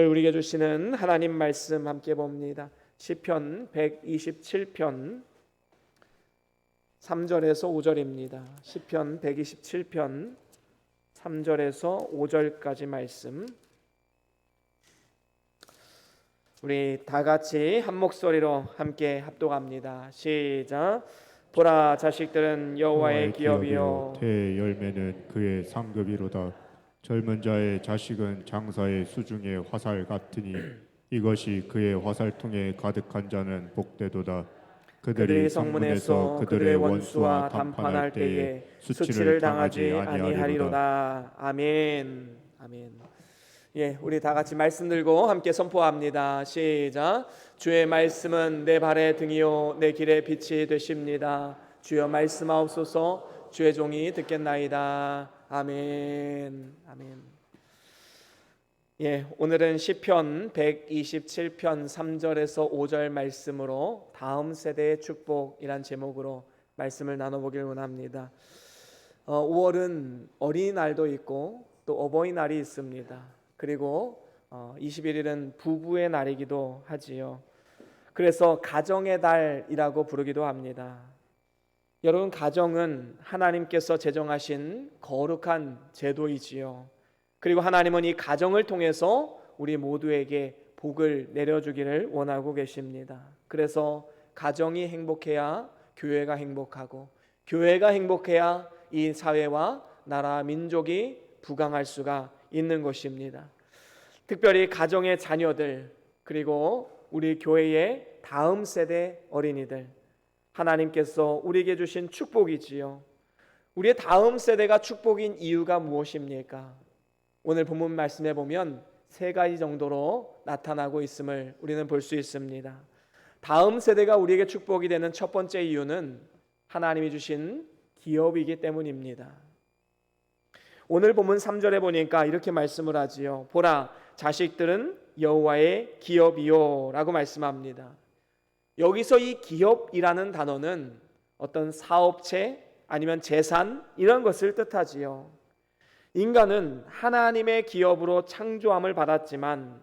우리에게 주시는 하나님 말씀 함께 봅니다. 시편 127편 3절에서 5절입니다. 시편 127편 3절에서 5절까지 말씀, 우리 다 같이 한 목소리로 함께 합독합니다. 시작. 보라, 자식들은 여호와의 기업이요 태의 열매는 그의 상급이로다. 젊은 자의 자식은 장사의 수중의 화살 같으니 이것이 그의 화살통에 가득한 자는 복되도다. 그들이 성문에서 그들의 원수와 담판할 때에 수치를 당하지 아니하리로다. 아멘. 아멘. 예, 우리 다 같이 말씀 들고 함께 선포합니다. 시작. 주의 말씀은 내 발의 등이요 내 길의 빛이 되십니다. 주여 말씀하옵소서. 주의 종이 듣겠나이다. 아멘. 아멘. 예, 오늘은 시편 127편 3절에서 5절 말씀으로 다음 세대의 축복이란 제목으로 말씀을 나눠보길 원합니다. 5월은 어린이날도 있고 또 어버이날이 있습니다. 그리고 21일은 부부의 날이기도 하지요. 그래서 가정의 달이라고 부르기도 합니다. 여러분, 가정은 하나님께서 제정하신 거룩한 제도이지요. 그리고 하나님은 이 가정을 통해서 우리 모두에게 복을 내려주기를 원하고 계십니다. 그래서 가정이 행복해야 교회가 행복하고, 교회가 행복해야 이 사회와 나라, 민족이 부강할 수가 있는 것입니다. 특별히 가정의 자녀들, 그리고 우리 교회의 다음 세대 어린이들, 하나님께서 우리에게 주신 축복이지요. 우리의 다음 세대가 축복인 이유가 무엇입니까? 오늘 본문 말씀에 보면 세 가지 정도로 나타나고 있음을 우리는 볼 수 있습니다. 다음 세대가 우리에게 축복이 되는 첫 번째 이유는 하나님이 주신 기업이기 때문입니다. 오늘 본문 3절에 보니까 이렇게 말씀을 하지요. 보라, 자식들은 여호와의 기업이요 라고 말씀합니다. 여기서 이 기업이라는 단어는 어떤 사업체 아니면 재산 이런 것을 뜻하지요. 인간은 하나님의 기업으로 창조함을 받았지만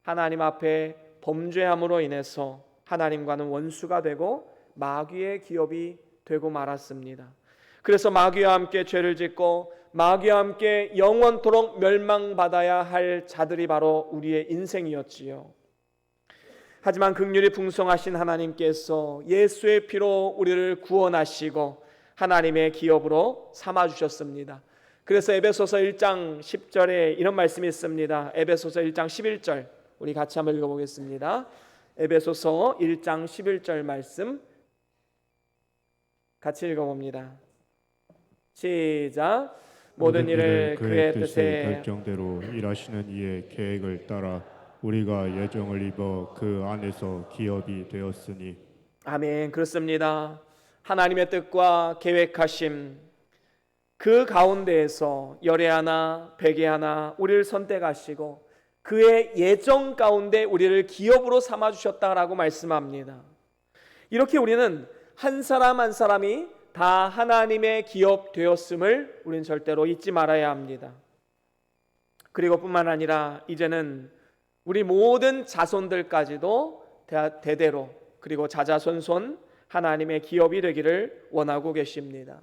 하나님 앞에 범죄함으로 인해서 하나님과는 원수가 되고 마귀의 기업이 되고 말았습니다. 그래서 마귀와 함께 죄를 짓고 마귀와 함께 영원토록 멸망받아야 할 자들이 바로 우리의 인생이었지요. 하지만 긍휼이 풍성하신 하나님께서 예수의 피로 우리를 구원하시고 하나님의 기업으로 삼아주셨습니다. 그래서 에베소서 1장 10절에 이런 말씀이 있습니다. 에베소서 1장 11절 우리 같이 한번 읽어보겠습니다. 에베소서 1장 11절 말씀 같이 읽어봅니다. 시작. 모든 일을 그의 뜻에 결정대로 일하시는 이의 계획을 따라 우리가 예정을 입어 그 안에서 기업이 되었으니. 아멘. 그렇습니다. 하나님의 뜻과 계획하심, 그 가운데에서 열에 하나 백에 하나 우리를 선택하시고 그의 예정 가운데 우리를 기업으로 삼아주셨다라고 말씀합니다. 이렇게 우리는 한 사람 한 사람이 다 하나님의 기업 되었음을 우리는 절대로 잊지 말아야 합니다. 그리고 뿐만 아니라 이제는 우리 모든 자손들까지도 대대로 그리고 자자손손 하나님의 기업이 되기를 원하고 계십니다.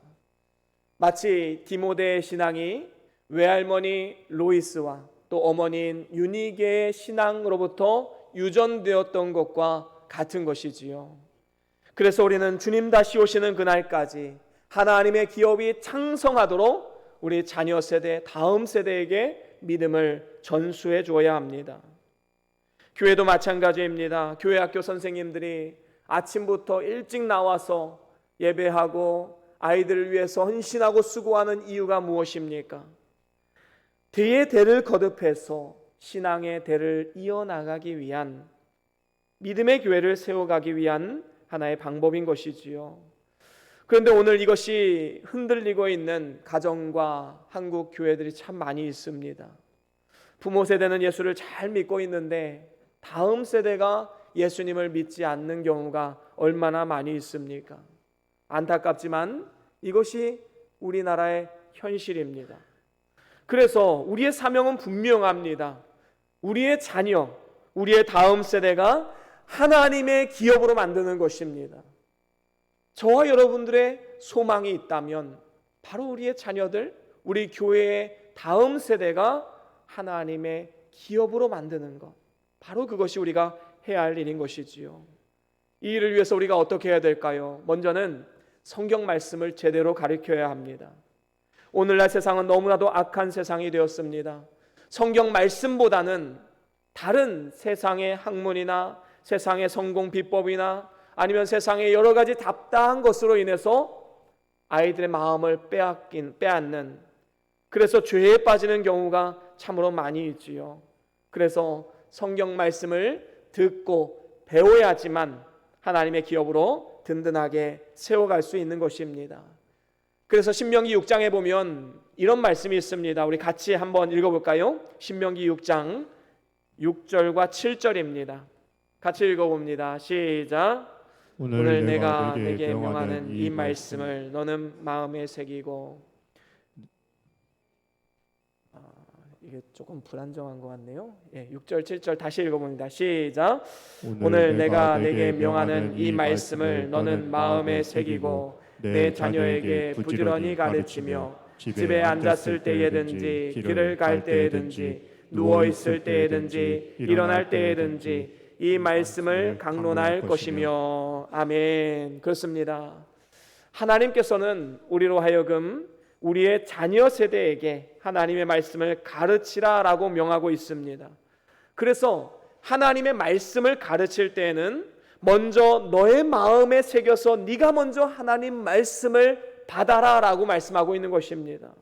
마치 디모데의 신앙이 외할머니 로이스와 또 어머니인 유니게의 신앙으로부터 유전되었던 것과 같은 것이지요. 그래서 우리는 주님 다시 오시는 그날까지 하나님의 기업이 창성하도록 우리 자녀 세대, 다음 세대에게 믿음을 전수해 주어야 합니다. 교회도 마찬가지입니다. 교회 학교 선생님들이 아침부터 일찍 나와서 예배하고 아이들을 위해서 헌신하고 수고하는 이유가 무엇입니까? 대의 대를 거듭해서 신앙의 대를 이어나가기 위한, 믿음의 교회를 세워가기 위한 하나의 방법인 것이지요. 그런데 오늘 이것이 흔들리고 있는 가정과 한국 교회들이 참 많이 있습니다. 부모 세대는 예수를 잘 믿고 있는데 다음 세대가 예수님을 믿지 않는 경우가 얼마나 많이 있습니까? 안타깝지만 이것이 우리나라의 현실입니다. 그래서 우리의 사명은 분명합니다. 우리의 자녀, 우리의 다음 세대가 하나님의 기업으로 만드는 것입니다. 저와 여러분들의 소망이 있다면 바로 우리의 자녀들, 우리 교회의 다음 세대가 하나님의 기업으로 만드는 것, 바로 그것이 우리가 해야 할 일인 것이지요. 이 일을 위해서 우리가 어떻게 해야 될까요? 먼저는 성경 말씀을 제대로 가르쳐야 합니다. 오늘날 세상은 너무나도 악한 세상이 되었습니다. 성경 말씀보다는 다른 세상의 학문이나 세상의 성공 비법이나 아니면 세상의 여러 가지 답답한 것으로 인해서 아이들의 마음을 빼앗는, 그래서 죄에 빠지는 경우가 참으로 많이 있지요. 그래서 성경 말씀을 듣고 배워야지만 하나님의 기업으로 든든하게 세워갈 수 있는 것입니다. 그래서 신명기 6장에 보면 이런 말씀이 있습니다. 우리 같이 한번 읽어볼까요? 신명기 6장 6절과 7절입니다. 같이 읽어봅니다. 시작. 오늘 내가 내게 명하는 이 말씀을 너는 마음에 새기고. 이게 조금 불안정한 것 같네요. 6절 7절 다시 읽어봅니다. 시작. 오늘 내가 내게 명하는 이 말씀을 너는 마음에 새기고 내 자녀에게 부지런히 가르치며 집에 앉았을 때에든지 길을 갈 때에든지 누워 있을 때에든지 일어날 때에든지 이 말씀을 강론할 것이며. 아멘. 그렇습니다. 하나님께서는 우리로 하여금 우리의 자녀 세대에게 하나님의 말씀을 가르치라라고 명하고 있습니다. 그래서 하나님의 말씀을 가르칠 때에는 먼저 너의 마음에 새겨서 네가 먼저 하나님 말씀을 받아라라고 말씀하고 있는 것입니다.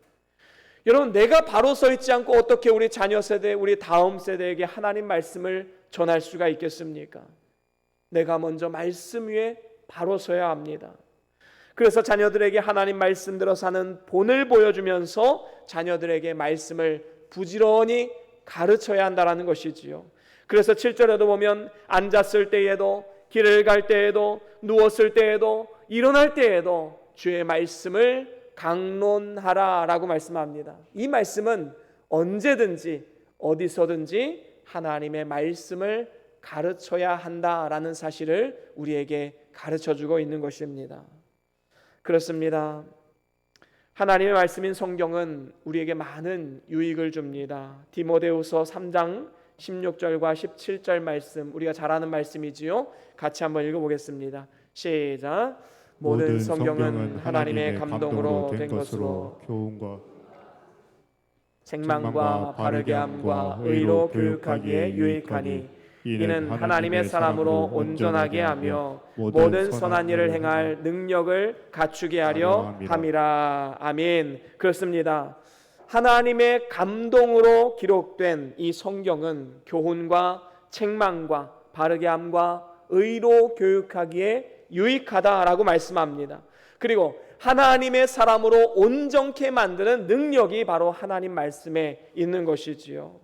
여러분, 내가 바로 서 있지 않고 어떻게 우리 자녀 세대, 우리 다음 세대에게 하나님 말씀을 전할 수가 있겠습니까? 내가 먼저 말씀 위에 바로 서야 합니다. 그래서 자녀들에게 하나님 말씀대로 사는 본을 보여주면서 자녀들에게 말씀을 부지런히 가르쳐야 한다는 것이지요. 그래서 7절에도 보면 앉았을 때에도 길을 갈 때에도 누웠을 때에도 일어날 때에도 주의 말씀을 강론하라라고 말씀합니다. 이 말씀은 언제든지 어디서든지 하나님의 말씀을 가르쳐야 한다라는 사실을 우리에게 가르쳐주고 있는 것입니다. 그렇습니다. 하나님의 말씀인 성경은 우리에게 많은 유익을 줍니다. 디모데후서 3장 16절과 17절 말씀, 우리가 잘 아는 말씀이지요. 같이 한번 읽어보겠습니다. 시작. 모든 성경은 하나님의 감동으로 된 것으로 교훈과 책망과 바르게 함과 의로 교육하기에 유익하니 이는 하나님의 사람으로 온전하게 하며 모든 선한 일을 행할 능력을 갖추게 하려 함이라. 아멘. 그렇습니다. 하나님의 감동으로 기록된 이 성경은 교훈과 책망과 바르게 함과 의로 교육하기에 유익하다라고 말씀합니다. 그리고 하나님의 사람으로 온전케 만드는 능력이 바로 하나님 말씀에 있는 것이지요.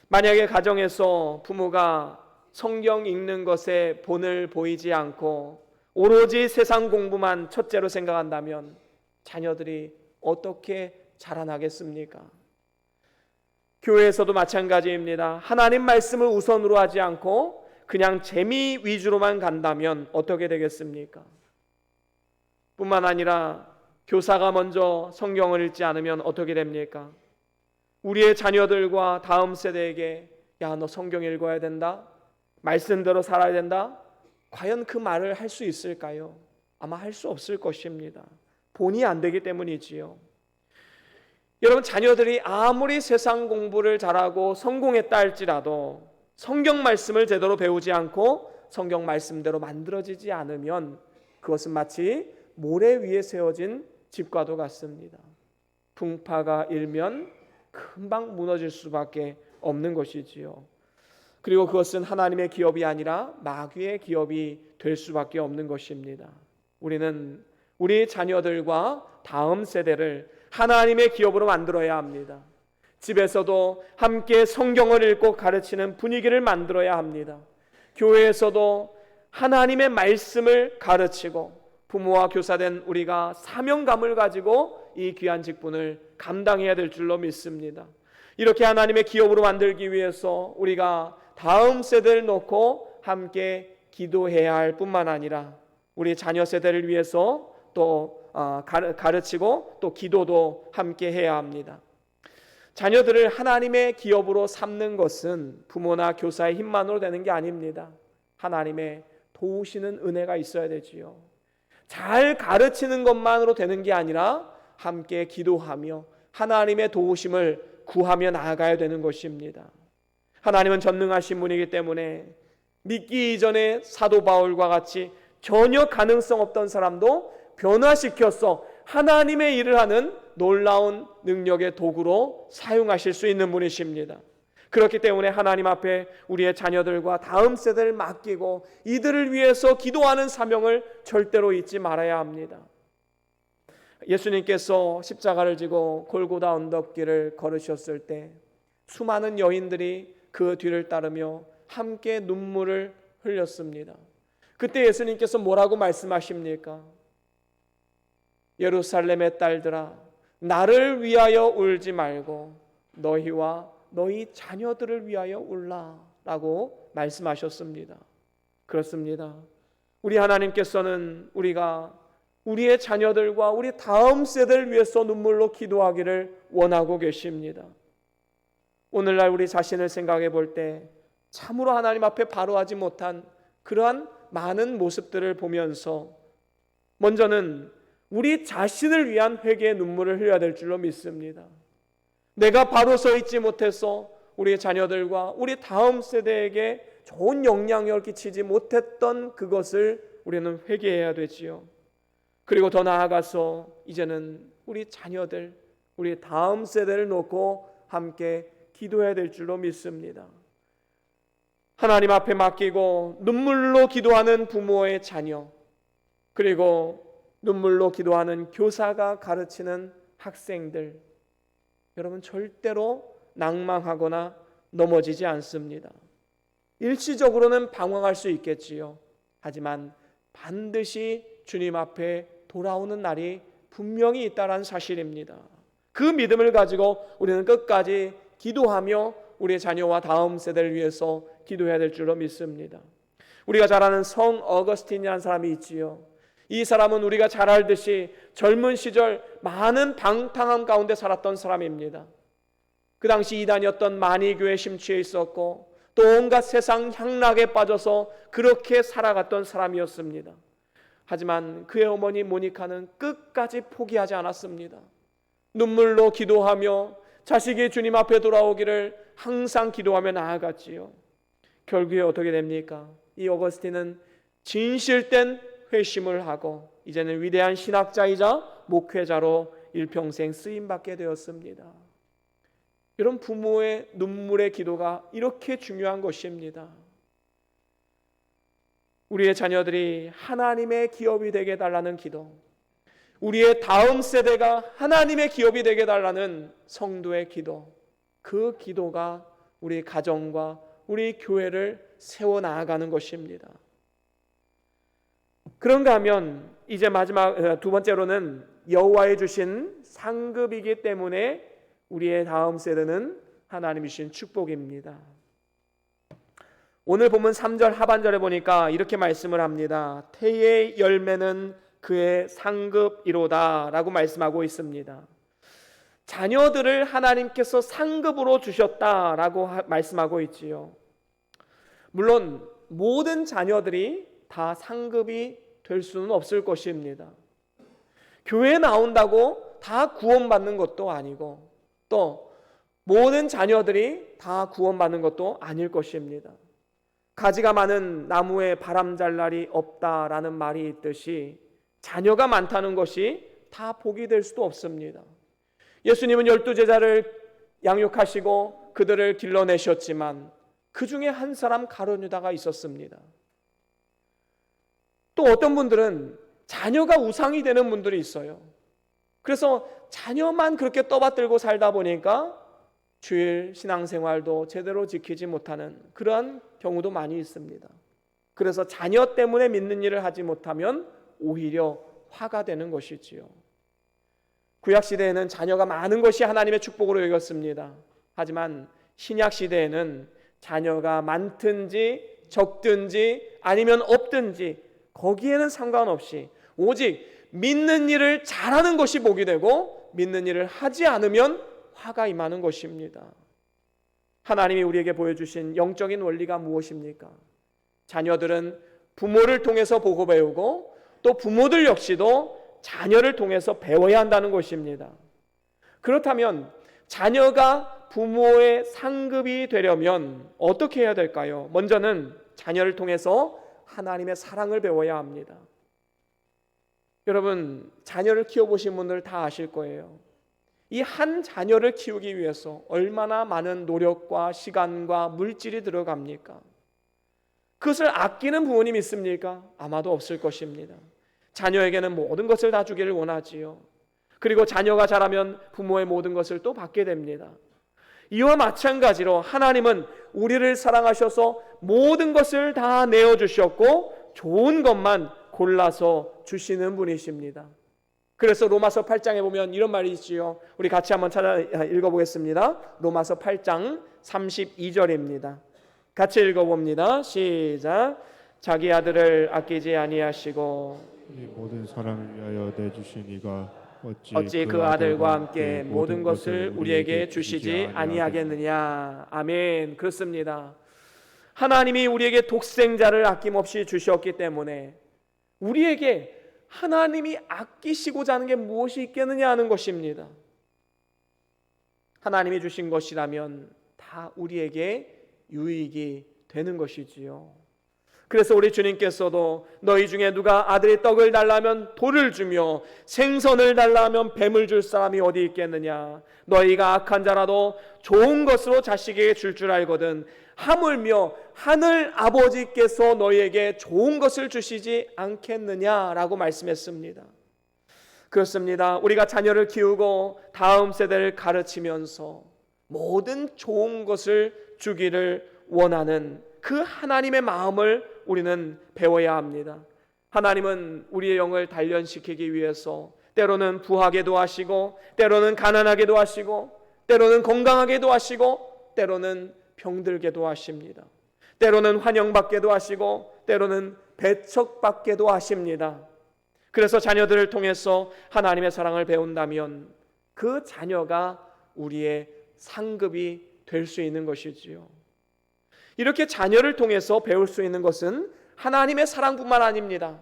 만약에 가정에서 부모가 성경 읽는 것에 본을 보이지 않고 오로지 세상 공부만 첫째로 생각한다면 자녀들이 어떻게 자라나겠습니까? 교회에서도 마찬가지입니다. 하나님 말씀을 우선으로 하지 않고 그냥 재미 위주로만 간다면 어떻게 되겠습니까? 뿐만 아니라 교사가 먼저 성경을 읽지 않으면 어떻게 됩니까? 우리의 자녀들과 다음 세대에게 야, 너 성경 읽어야 된다, 말씀대로 살아야 된다, 과연 그 말을 할 수 있을까요? 아마 할 수 없을 것입니다. 본이 안 되기 때문이지요. 여러분, 자녀들이 아무리 세상 공부를 잘하고 성공했다 할지라도 성경 말씀을 제대로 배우지 않고 성경 말씀대로 만들어지지 않으면 그것은 마치 모래 위에 세워진 집과도 같습니다. 풍파가 일면 금방 무너질 수밖에 없는 것이지요. 그리고 그것은 하나님의 기업이 아니라 마귀의 기업이 될 수밖에 없는 것입니다. 우리는 우리 자녀들과 다음 세대를 하나님의 기업으로 만들어야 합니다. 집에서도 함께 성경을 읽고 가르치는 분위기를 만들어야 합니다. 교회에서도 하나님의 말씀을 가르치고 부모와 교사된 우리가 사명감을 가지고 이 귀한 직분을 감당해야 될 줄로 믿습니다. 이렇게 하나님의 기업으로 만들기 위해서 우리가 다음 세대를 놓고 함께 기도해야 할 뿐만 아니라 우리 자녀 세대를 위해서 또 가르치고 또 기도도 함께 해야 합니다. 자녀들을 하나님의 기업으로 삼는 것은 부모나 교사의 힘만으로 되는 게 아닙니다. 하나님의 도우시는 은혜가 있어야 되지요. 잘 가르치는 것만으로 되는 게 아니라 함께 기도하며 하나님의 도우심을 구하며 나아가야 되는 것입니다. 하나님은 전능하신 분이기 때문에 믿기 이전에 사도 바울과 같이 전혀 가능성 없던 사람도 변화시켜서 하나님의 일을 하는 놀라운 능력의 도구로 사용하실 수 있는 분이십니다. 그렇기 때문에 하나님 앞에 우리의 자녀들과 다음 세대를 맡기고 이들을 위해서 기도하는 사명을 절대로 잊지 말아야 합니다. 예수님께서 십자가를 지고 골고다 언덕길을 걸으셨을 때 수많은 여인들이 그 뒤를 따르며 함께 눈물을 흘렸습니다. 그때 예수님께서 뭐라고 말씀하십니까? 예루살렘의 딸들아, 나를 위하여 울지 말고 너희와 너희 자녀들을 위하여 울라라고 말씀하셨습니다. 그렇습니다. 우리 하나님께서는 우리가 우리의 자녀들과 우리 다음 세대를 위해서 눈물로 기도하기를 원하고 계십니다. 오늘날 우리 자신을 생각해 볼 때 참으로 하나님 앞에 바로하지 못한 그러한 많은 모습들을 보면서 먼저는 우리 자신을 위한 회개의 눈물을 흘려야 될 줄로 믿습니다. 내가 바로 서 있지 못해서 우리 자녀들과 우리 다음 세대에게 좋은 영향력을 끼치지 못했던 그것을 우리는 회개해야 되지요. 그리고 더 나아가서 이제는 우리 자녀들, 우리 다음 세대를 놓고 함께 기도해야 될 줄로 믿습니다. 하나님 앞에 맡기고 눈물로 기도하는 부모의 자녀, 그리고 눈물로 기도하는 교사가 가르치는 학생들, 여러분 절대로 낭망하거나 넘어지지 않습니다. 일시적으로는 방황할 수 있겠지요. 하지만 반드시 주님 앞에 돌아오는 날이 분명히 있다는 사실입니다. 그 믿음을 가지고 우리는 끝까지 기도하며 우리의 자녀와 다음 세대를 위해서 기도해야 될 줄로 믿습니다. 우리가 잘 아는 성 어거스틴이라는 사람이 있지요. 이 사람은 우리가 잘 알듯이 젊은 시절 많은 방탕함 가운데 살았던 사람입니다. 그 당시 이단이었던 마니교에 심취해 있었고 또 온갖 세상 향락에 빠져서 그렇게 살아갔던 사람이었습니다. 하지만 그의 어머니 모니카는 끝까지 포기하지 않았습니다. 눈물로 기도하며 자식이 주님 앞에 돌아오기를 항상 기도하며 나아갔지요. 결국에 어떻게 됩니까? 이 어거스틴은 진실된 회심을 하고 이제는 위대한 신학자이자 목회자로 일평생 쓰임받게 되었습니다. 이런 부모의 눈물의 기도가 이렇게 중요한 것입니다. 우리의 자녀들이 하나님의 기업이 되게 해달라는 기도, 우리의 다음 세대가 하나님의 기업이 되게 해달라는 성도의 기도, 그 기도가 우리 가정과 우리 교회를 세워나가는 것입니다. 그런가 하면 이제 마지막 두 번째로는 여호와의 주신 상급이기 때문에 우리의 다음 세대는 하나님이 주신 축복입니다. 오늘 본문 3절 하반절에 보니까 이렇게 말씀을 합니다. 태의 열매는 그의 상급이로다 라고 말씀하고 있습니다. 자녀들을 하나님께서 상급으로 주셨다라고 말씀하고 있지요. 물론 모든 자녀들이 다 상급이 될 수는 없을 것입니다. 교회에 나온다고 다 구원받는 것도 아니고 또 모든 자녀들이 다 구원받는 것도 아닐 것입니다. 가지가 많은 나무에 바람 잘 날이 없다라는 말이 있듯이 자녀가 많다는 것이 다 복이 될 수도 없습니다. 예수님은 12제자를 양육하시고 그들을 길러내셨지만 그 중에 한 사람 가룟 유다가 있었습니다. 또 어떤 분들은 자녀가 우상이 되는 분들이 있어요. 그래서 자녀만 그렇게 떠받들고 살다 보니까 주일 신앙생활도 제대로 지키지 못하는 그러한 경우도 많이 있습니다. 그래서 자녀 때문에 믿는 일을 하지 못하면 오히려 화가 되는 것이지요. 구약시대에는 자녀가 많은 것이 하나님의 축복으로 여겼습니다. 하지만 신약 시대에는 자녀가 많든지 적든지 아니면 없든지 거기에는 상관없이 오직 믿는 일을 잘하는 것이 복이 되고 믿는 일을 하지 않으면 화가 임하는 것입니다. 하나님이 우리에게 보여주신 영적인 원리가 무엇입니까? 자녀들은 부모를 통해서 보고 배우고 또 부모들 역시도 자녀를 통해서 배워야 한다는 것입니다. 그렇다면 자녀가 부모의 상급이 되려면 어떻게 해야 될까요? 먼저는 자녀를 통해서 하나님의 사랑을 배워야 합니다. 여러분, 자녀를 키워보신 분들 다 아실 거예요. 이 한 자녀를 키우기 위해서 얼마나 많은 노력과 시간과 물질이 들어갑니까? 그것을 아끼는 부모님 있습니까? 아마도 없을 것입니다. 자녀에게는 모든 것을 다 주기를 원하지요. 그리고 자녀가 자라면 부모의 모든 것을 또 받게 됩니다. 이와 마찬가지로 하나님은 우리를 사랑하셔서 모든 것을 다 내어주셨고 좋은 것만 골라서 주시는 분이십니다. 그래서 로마서 8장에 보면 이런 말이 있지요. 우리 같이 한번 찾아 읽어보겠습니다. 로마서 8장 32절입니다. 같이 읽어봅니다. 시작. 자기 아들을 아끼지 아니하시고 이 모든 사람을 위하여 내주신 이가 어찌 그 아들과 함께 모든 것을 우리에게 주시지 아니하겠느냐. 아멘. 그렇습니다. 하나님이 우리에게 독생자를 아낌없이 주셨기 때문에 우리에게 하나님이 아끼시고자 하는 게 무엇이 있겠느냐 하는 것입니다. 하나님이 주신 것이라면 다 우리에게 유익이 되는 것이지요. 그래서 우리 주님께서도 너희 중에 누가 아들이 떡을 달라면 돌을 주며 생선을 달라면 뱀을 줄 사람이 어디 있겠느냐. 너희가 악한 자라도 좋은 것으로 자식에게 줄 줄 알거든 하물며 하늘 아버지께서 너희에게 좋은 것을 주시지 않겠느냐라고 말씀했습니다. 그렇습니다. 우리가 자녀를 키우고 다음 세대를 가르치면서 모든 좋은 것을 주기를 원하는 그 하나님의 마음을 우리는 배워야 합니다. 하나님은 우리의 영을 단련시키기 위해서 때로는 부하게도 하시고 때로는 가난하게도 하시고 때로는 건강하게도 하시고 때로는 병들게도 하십니다. 때로는 환영받게도 하시고 때로는 배척받게도 하십니다. 그래서 자녀들을 통해서 하나님의 사랑을 배운다면 그 자녀가 우리의 상급이 될 수 있는 것이지요. 이렇게 자녀를 통해서 배울 수 있는 것은 하나님의 사랑뿐만 아닙니다.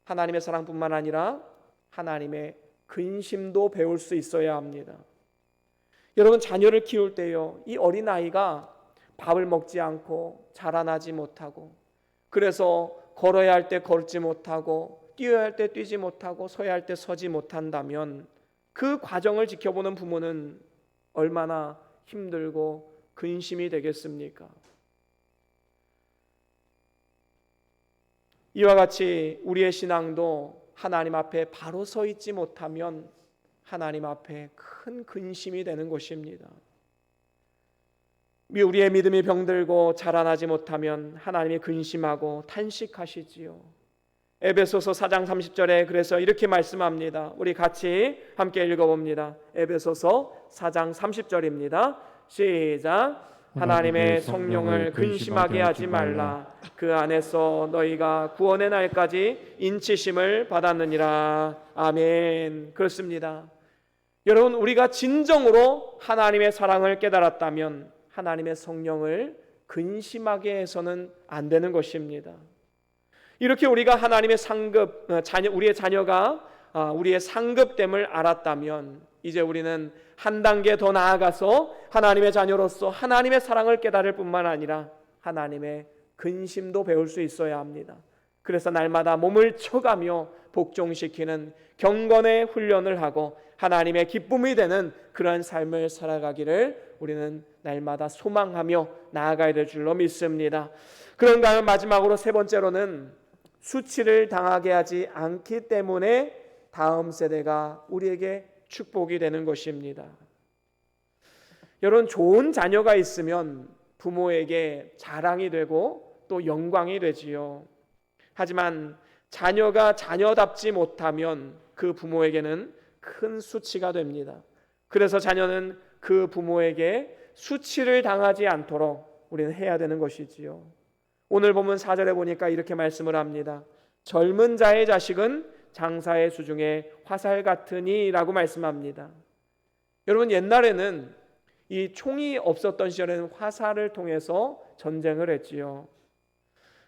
하나님의 사랑뿐만 아니라 하나님의 근심도 배울 수 있어야 합니다. 여러분, 자녀를 키울 때요, 이 어린아이가 밥을 먹지 않고 자라나지 못하고 그래서 걸어야 할 때 걷지 못하고 뛰어야 할 때 뛰지 못하고 서야 할 때 서지 못한다면 그 과정을 지켜보는 부모는 얼마나 힘들고 근심이 되겠습니까? 이와 같이 우리의 신앙도 하나님 앞에 바로 서 있지 못하면 하나님 앞에 큰 근심이 되는 것입니다. 우리의 믿음이 병들고 자라나지 못하면 하나님이 근심하고 탄식하시지요. 에베소서 4장 30절에 그래서 이렇게 말씀합니다. 우리 같이 함께 읽어봅니다. 에베소서 4장 30절입니다. 시작. 하나님의 성령을 근심하게 하지 말라. 그 안에서 너희가 구원의 날까지 인치심을 받았느니라. 아멘. 그렇습니다. 여러분, 우리가 진정으로 하나님의 사랑을 깨달았다면 하나님의 성령을 근심하게 해서는 안 되는 것입니다. 이렇게 우리가 하나님의 상급, 우리의 자녀가 우리의 상급됨을 알았다면 이제 우리는 한 단계 더 나아가서 하나님의 자녀로서 하나님의 사랑을 깨달을 뿐만 아니라 하나님의 근심도 배울 수 있어야 합니다. 그래서 날마다 몸을 쳐가며 복종시키는 경건의 훈련을 하고 하나님의 기쁨이 되는 그러한 삶을 살아가기를 우리는 날마다 소망하며 나아가야 될 줄로 믿습니다. 그런가 하면 마지막으로 세 번째로는 수치를 당하게 하지 않기 때문에 다음 세대가 우리에게 축복이 되는 것입니다. 여러분, 좋은 자녀가 있으면 부모에게 자랑이 되고 또 영광이 되지요. 하지만 자녀가 자녀답지 못하면 그 부모에게는 큰 수치가 됩니다. 그래서 자녀는 그 부모에게 수치를 당하지 않도록 우리는 해야 되는 것이지요. 오늘 본문 4절에 보니까 이렇게 말씀을 합니다. 젊은 자의 자식은 장사의 수중에 화살 같으니 라고 말씀합니다. 여러분, 옛날에는 이 총이 없었던 시절에는 화살을 통해서 전쟁을 했지요.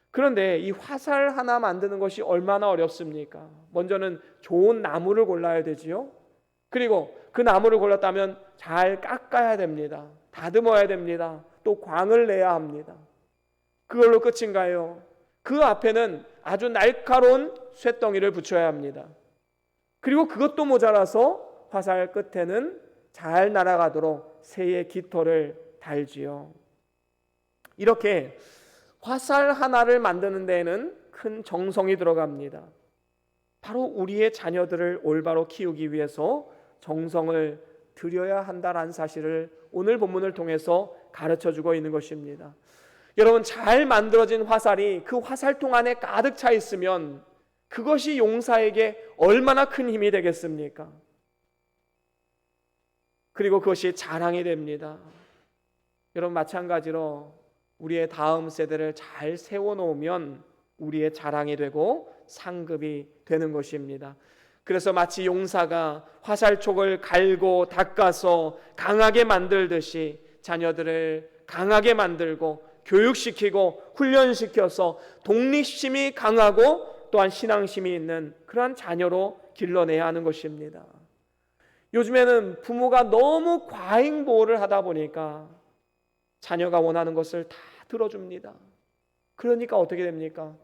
그런데 이 화살 하나 만드는 것이 얼마나 어렵습니까? 먼저는 좋은 나무를 골라야 되지요. 그리고 그 나무를 골랐다면 잘 깎아야 됩니다. 다듬어야 됩니다. 또 광을 내야 합니다. 그걸로 끝인가요? 그 앞에는 아주 날카로운 쇳덩이를 붙여야 합니다. 그리고 그것도 모자라서 화살 끝에는 잘 날아가도록 새의 깃털을 달지요. 이렇게 화살 하나를 만드는 데에는 큰 정성이 들어갑니다. 바로 우리의 자녀들을 올바로 키우기 위해서 정성을 들여야 한다는 사실을 오늘 본문을 통해서 가르쳐주고 있는 것입니다. 여러분, 잘 만들어진 화살이 그 화살통 안에 가득 차 있으면 그것이 용사에게 얼마나 큰 힘이 되겠습니까? 그리고 그것이 자랑이 됩니다. 여러분, 마찬가지로 우리의 다음 세대를 잘 세워놓으면 우리의 자랑이 되고 상급이 되는 것입니다. 그래서 마치 용사가 화살촉을 갈고 닦아서 강하게 만들듯이 자녀들을 강하게 만들고 교육시키고 훈련시켜서 독립심이 강하고 또한 신앙심이 있는 그러한 자녀로 길러내야 하는 것입니다. 요즘에는 부모가 너무 과잉 보호를 하다 보니까 자녀가 원하는 것을 다 들어줍니다. 그러니까 어떻게 됩니까?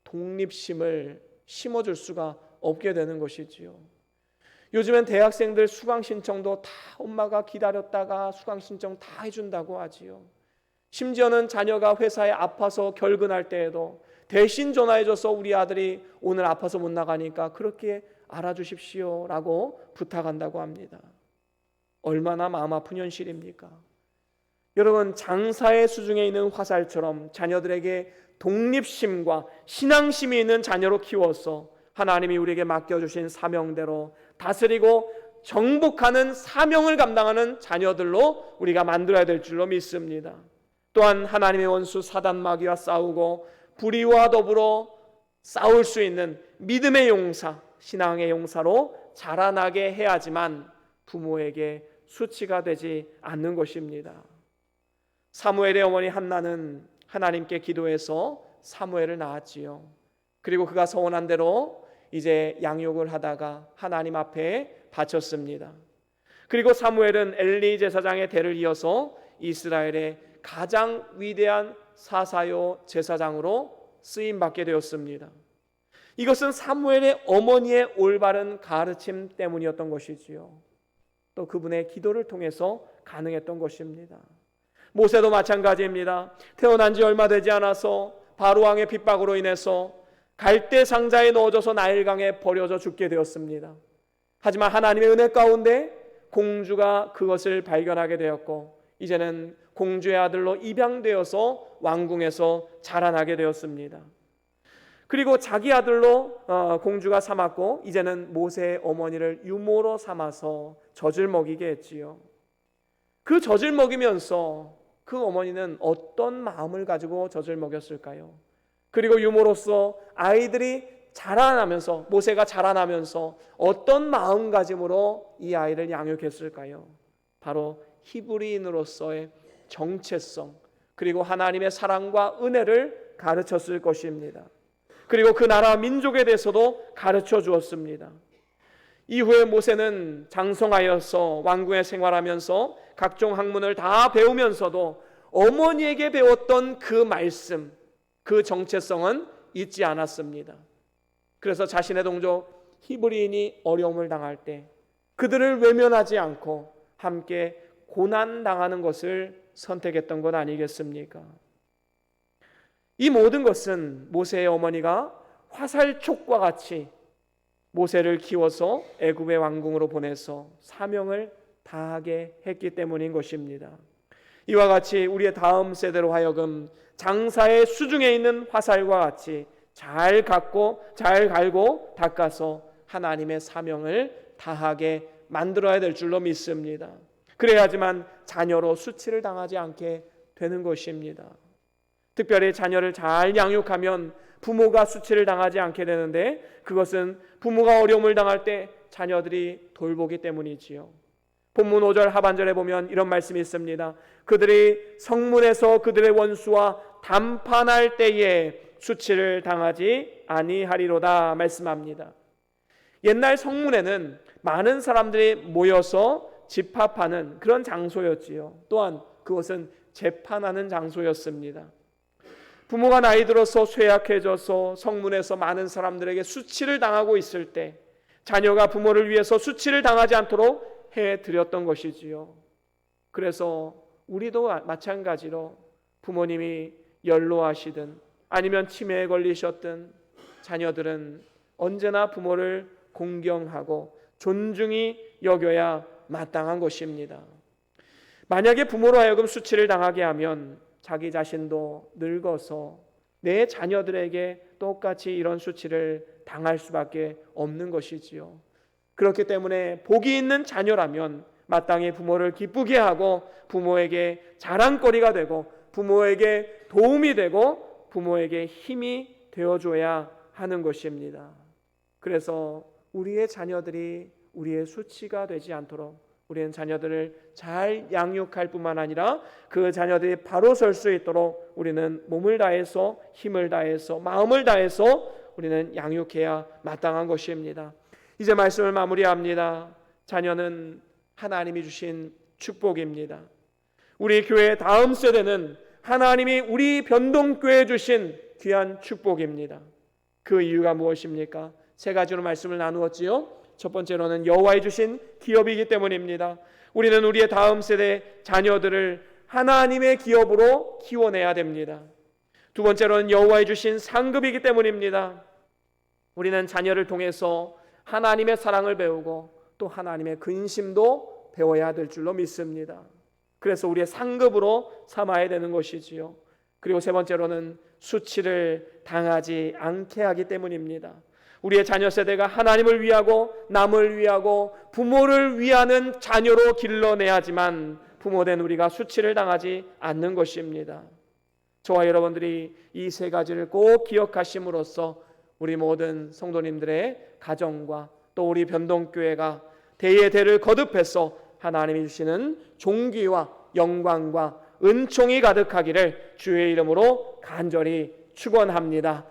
독립심을 심어줄 수가 없게 되는 것이지요. 요즘엔 대학생들 수강 신청도 다 엄마가 기다렸다가 수강 신청 다 해준다고 하지요. 심지어는 자녀가 회사에 아파서 결근할 때에도 대신 전화해줘서 우리 아들이 오늘 아파서 못 나가니까 그렇게 알아주십시오 라고 부탁한다고 합니다. 얼마나 마음 아픈 현실입니까? 여러분, 장사의 수중에 있는 화살처럼 자녀들에게 독립심과 신앙심이 있는 자녀로 키워서 하나님이 우리에게 맡겨주신 사명대로 다스리고 정복하는 사명을 감당하는 자녀들로 우리가 만들어야 될 줄로 믿습니다. 또한 하나님의 원수 사단 마귀와 싸우고 불의와 더불어 싸울 수 있는 믿음의 용사, 신앙의 용사로 자라나게 해야지만 부모에게 수치가 되지 않는 것입니다. 사무엘의 어머니 한나는 하나님께 기도해서 사무엘을 낳았지요. 그리고 그가 서원한 대로 이제 양육을 하다가 하나님 앞에 바쳤습니다. 그리고 사무엘은 엘리 제사장의 대를 이어서 이스라엘의 가장 위대한 사사요 제사장으로 쓰임받게 되었습니다. 이것은 사무엘의 어머니의 올바른 가르침 때문이었던 것이지요. 또 그분의 기도를 통해서 가능했던 것입니다. 모세도 마찬가지입니다. 태어난 지 얼마 되지 않아서 바로왕의 핍박으로 인해서 갈대 상자에 넣어져서 나일강에 버려져 죽게 되었습니다. 하지만 하나님의 은혜 가운데 공주가 그것을 발견하게 되었고 이제는 공주의 아들로 입양되어서 왕궁에서 자라나게 되었습니다. 그리고 자기 아들로 공주가 삼았고 이제는 모세의 어머니를 유모로 삼아서 젖을 먹이게 했지요. 그 젖을 먹이면서 그 어머니는 어떤 마음을 가지고 젖을 먹였을까요? 그리고 유모로서 아이들이 자라나면서 모세가 자라나면서 어떤 마음가짐으로 이 아이를 양육했을까요? 바로 히브리인으로서의 정체성 그리고 하나님의 사랑과 은혜를 가르쳤을 것입니다. 그리고 그 나라 민족에 대해서도 가르쳐 주었습니다. 이후에 모세는 장성하여서 왕궁에 생활하면서 각종 학문을 다 배우면서도 어머니에게 배웠던 그 말씀, 그 정체성은 잊지 않았습니다. 그래서 자신의 동족 히브리인이 어려움을 당할 때 그들을 외면하지 않고 함께 고난당하는 것을 선택했던 것 아니겠습니까? 이 모든 것은 모세의 어머니가 화살촉과 같이 모세를 키워서 애굽의 왕궁으로 보내서 사명을 다하게 했기 때문인 것입니다. 이와 같이 우리의 다음 세대로 하여금 장사의 수중에 있는 화살과 같이 잘 갈고 닦아서 하나님의 사명을 다하게 만들어야 될 줄로 믿습니다. 그래야지만 자녀로 수치를 당하지 않게 되는 것입니다. 특별히 자녀를 잘 양육하면 부모가 수치를 당하지 않게 되는데, 그것은 부모가 어려움을 당할 때 자녀들이 돌보기 때문이지요. 본문 5절 하반절에 보면 이런 말씀이 있습니다. 그들이 성문에서 그들의 원수와 담판할 때에 수치를 당하지 아니하리로다 말씀합니다. 옛날 성문에는 많은 사람들이 모여서 집합하는 그런 장소였지요. 또한 그것은 재판하는 장소였습니다. 부모가 나이 들어서 쇠약해져서 성문에서 많은 사람들에게 수치를 당하고 있을 때 자녀가 부모를 위해서 수치를 당하지 않도록 해드렸던 것이지요. 그래서 우리도 마찬가지로 부모님이 연로하시든 아니면 치매에 걸리셨든 자녀들은 언제나 부모를 공경하고 존중히 여겨야 마땅한 것입니다. 만약에 부모로 하여금 수치를 당하게 하면 자기 자신도 늙어서 내 자녀들에게 똑같이 이런 수치를 당할 수밖에 없는 것이지요. 그렇기 때문에 복이 있는 자녀라면 마땅히 부모를 기쁘게 하고 부모에게 자랑거리가 되고 부모에게 도움이 되고 부모에게 힘이 되어줘야 하는 것입니다. 그래서 우리의 자녀들이 우리의 수치가 되지 않도록 우리는 자녀들을 잘 양육할 뿐만 아니라 그 자녀들이 바로 설 수 있도록 우리는 몸을 다해서 힘을 다해서 마음을 다해서 우리는 양육해야 마땅한 것입니다. 이제 말씀을 마무리합니다. 자녀는 하나님이 주신 축복입니다. 우리 교회의 다음 세대는 하나님이 우리 변동교회에 주신 귀한 축복입니다. 그 이유가 무엇입니까? 세 가지로 말씀을 나누었지요. 첫 번째로는 여호와의 주신 기업이기 때문입니다. 우리는 우리의 다음 세대 자녀들을 하나님의 기업으로 키워내야 됩니다. 두 번째로는 여호와의 주신 상급이기 때문입니다. 우리는 자녀를 통해서 하나님의 사랑을 배우고 또 하나님의 근심도 배워야 될 줄로 믿습니다. 그래서 우리의 상급으로 삼아야 되는 것이지요. 그리고 세 번째로는 수치를 당하지 않게 하기 때문입니다. 우리의 자녀 세대가 하나님을 위하고 남을 위하고 부모를 위하는 자녀로 길러내야지만 부모된 우리가 수치를 당하지 않는 것입니다. 저와 여러분들이 이 세 가지를 꼭 기억하심으로써 우리 모든 성도님들의 가정과 또 우리 변동교회가 대의 대를 거듭해서 하나님이 주시는 존귀와 영광과 은총이 가득하기를 주의 이름으로 간절히 축원합니다.